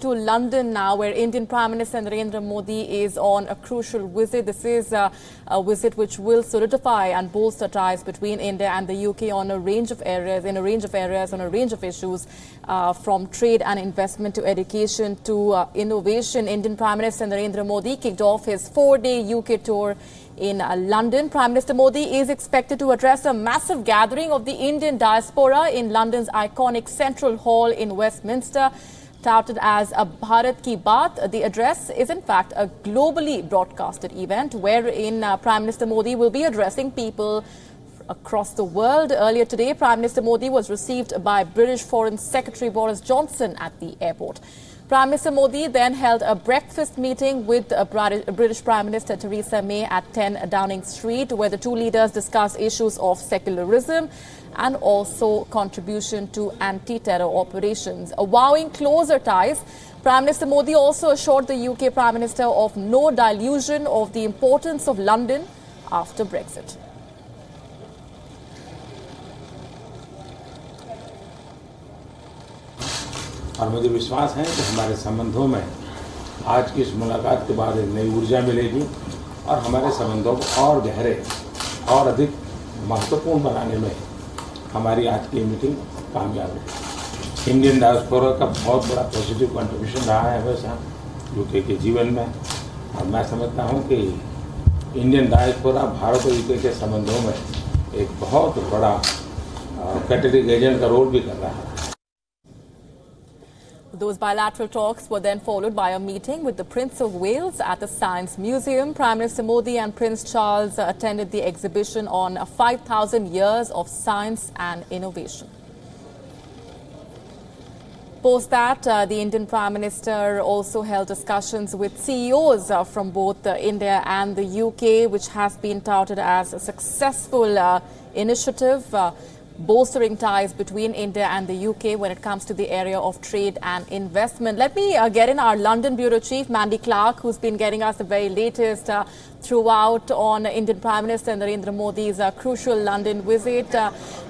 to London now, where Indian Prime Minister Narendra Modi is on a crucial visit. This is a visit which will solidify and bolster ties between India and the UK on a range of areas, on a range of issues, from trade and investment to education to innovation. Indian Prime Minister Narendra Modi kicked off his 4-day UK tour in London. Prime Minister Modi is expected to address a massive gathering of the Indian diaspora in London's iconic Central Hall in Westminster. Touted as a Bharat ki Baat, the address is in fact a globally broadcasted event wherein Prime Minister Modi will be addressing people across the world. Earlier today, Prime Minister Modi was received by British Foreign Secretary Boris Johnson at the airport. Prime Minister Modi then held a breakfast meeting with British Prime Minister Theresa May at 10 Downing Street, where the two leaders discussed issues of secularism and also contribution to anti-terror operations. Vowing closer ties, Prime Minister Modi also assured the UK Prime Minister of no dilution of the importance of London after Brexit. और मुझे विश्वास है कि हमारे संबंधों में आज की इस मुलाकात के बाद एक नई ऊर्जा मिलेगी और हमारे संबंधों को और गहरे और अधिक महत्वपूर्ण बनाने में हमारी आज की मीटिंग कामयाब है। इंडियन डायस्पोरा का बहुत बड़ा पॉजिटिव कंट्रीब्यूशन रहा है हमेशा यूके के जीवन में, और मैं समझता हूँ कि इंडियन डायस्पोरा भारत और यूके के संबंधों में एक बहुत बड़ा कैटलिस्ट एजेंट का रोल भी कर रहा है। Those bilateral talks were then followed by a meeting with the Prince of Wales at the Science Museum. Prime Minister Modi and Prince Charles attended the exhibition on 5,000 years of science and innovation. Post that, the Indian Prime Minister also held discussions with CEOs from both India and the UK, which has been touted as a successful initiative, bolstering ties between India and the UK when it comes to the area of trade and investment. Let me get in our London Bureau Chief, Mandy Clark, who's been getting us the very latest throughout on Indian Prime Minister Narendra Modi's crucial London visit.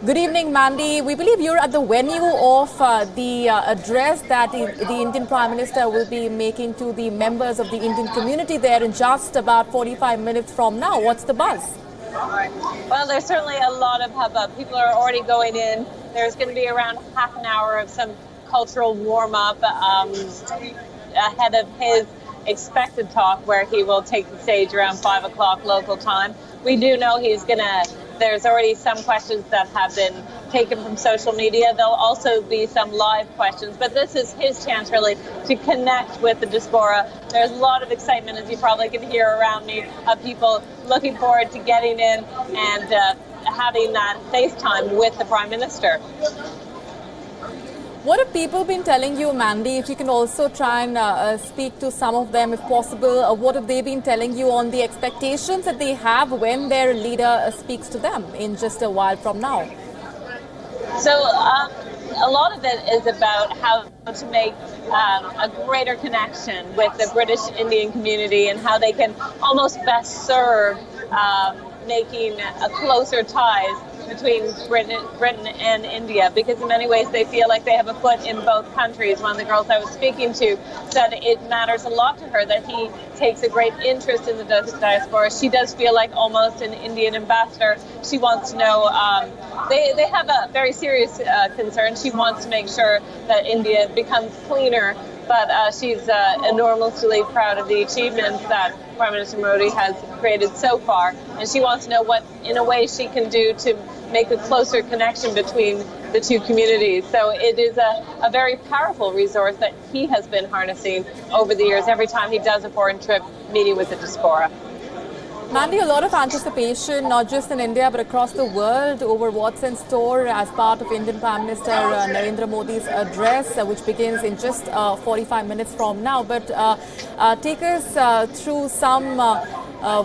Good evening, Mandy. We believe you're at the venue of the address that the Indian Prime Minister will be making to the members of the Indian community there in just about 45 minutes from now. What's the buzz? Well, there's certainly a lot of hubbub. People are already going in. There's going to be around half an hour of some cultural warm-up ahead of his expected talk, where he will take the stage around 5 o'clock local time. We do know there's already some questions that have been taken from social media. There'll also be some live questions, but this is his chance really to connect with the diaspora. There's a lot of excitement, as you probably can hear around me, of people looking forward to getting in and having that FaceTime with the Prime Minister. What have people been telling you, Mandy? If you can also try and speak to some of them, if possible, what have they been telling you on the expectations that they have when their leader speaks to them in just a while from now? So a lot of it is about how to make a greater connection with the British Indian community and how they can almost best serve making a closer ties between Britain and India, because in many ways they feel like they have a foot in both countries. One of the girls I was speaking to said it matters a lot to her that he takes a great interest in the diaspora. She does feel like almost an Indian ambassador. She wants to know, they have a very serious concern. She wants to make sure that India becomes cleaner, but she's enormously proud of the achievements that Prime Minister Modi has created so far, and she wants to know what, in a way, she can do to make a closer connection between the two communities. So it is a very powerful resource that he has been harnessing over the years, every time he does a foreign trip meeting with the diaspora. Mandy, a lot of anticipation, not just in India, but across the world over what's in store as part of Indian Prime Minister Narendra Modi's address, which begins in just 45 minutes from now. But take us through some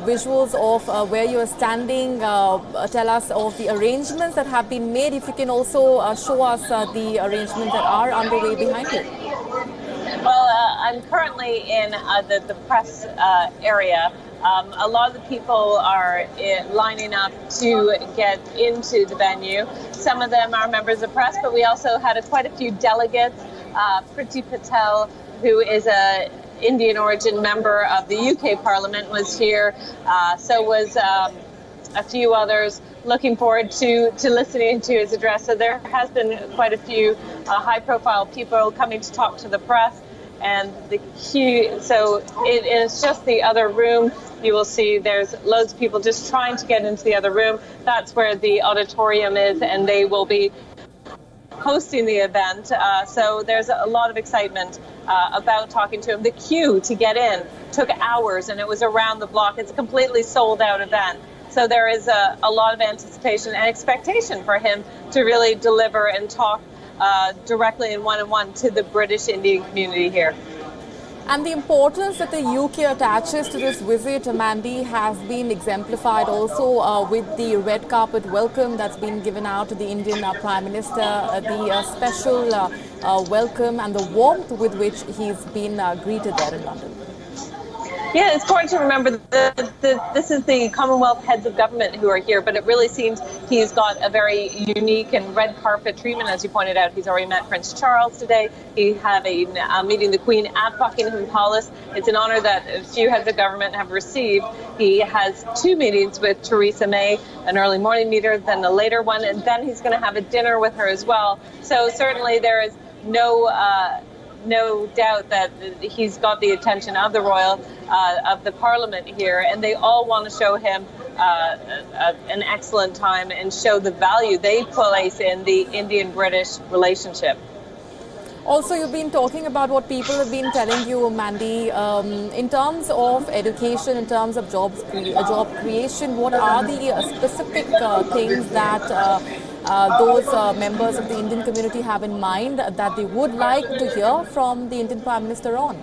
visuals of where you are standing. Tell us of the arrangements that have been made. If you can also show us the arrangements that are underway behind you. Well, I'm currently in the press area. A lot of the people are lining up to get into the venue. Some of them are members of press, but we also had quite a few delegates. Priti Patel, who is a Indian origin member of the UK Parliament, was here. So was a few others. Looking forward to listening to his address. So there has been quite a few high-profile people coming to talk to the press. And so it is just the other room. You will see there's loads of people just trying to get into the other room. That's where the auditorium is, and they will be hosting the event. So there's a lot of excitement about talking to him. The queue to get in took hours, and it was around the block. It's a completely sold out event. So there is a lot of anticipation and expectation for him to really deliver and talk directly and one-on-one to the British Indian community here. And the importance that the UK attaches to this visit, Mandy, has been exemplified also with the red carpet welcome that's been given out to the Indian Prime Minister, the special welcome and the warmth with which he's been greeted there in London. Yeah, it's important to remember that this is the Commonwealth heads of government who are here, but it really seems he's got a very unique and red carpet treatment. As you pointed out, he's already met Prince Charles today. He had a meeting the Queen at Buckingham Palace. It's an honour that few heads of government have received. He has 2 meetings with Theresa May, an early morning meeting, then a later one, and then he's going to have a dinner with her as well. So certainly there is no doubt that he's got the attention of the royal, of the Parliament here, and they all want to show him an excellent time and show the value they place in the Indian-British relationship. Also, you've been talking about what people have been telling you, Mandy, in terms of education, in terms of job creation. What are the specific things that those members of the Indian community have in mind that they would like to hear from the Indian Prime Minister on?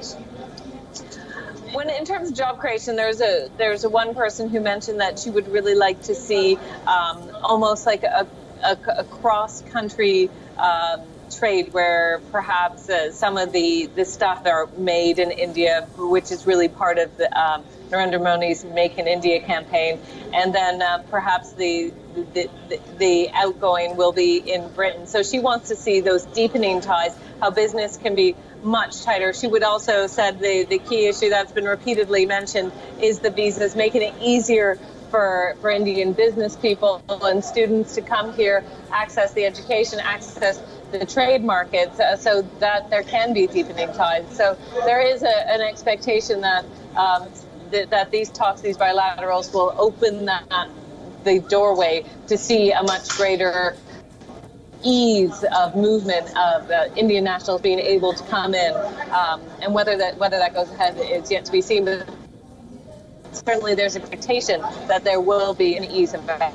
When in terms of job creation, there's a one person who mentioned that she would really like to see almost like a cross-country trade where perhaps some of the stuff are made in India, which is really part of the Narendra Modi's Make in India campaign, and then perhaps the outgoing will be in Britain. So she wants to see those deepening ties, how business can be much tighter. She would also said the key issue that's been repeatedly mentioned is the visas, making it easier for Indian business people and students to come here, access the education, access the trade markets, so that there can be deepening ties. So there is an expectation that that these talks, these bilaterals, will open the doorway to see a much greater ease of movement of Indian nationals being able to come in, and whether that goes ahead is yet to be seen. But certainly, there's expectation that there will be an ease of that.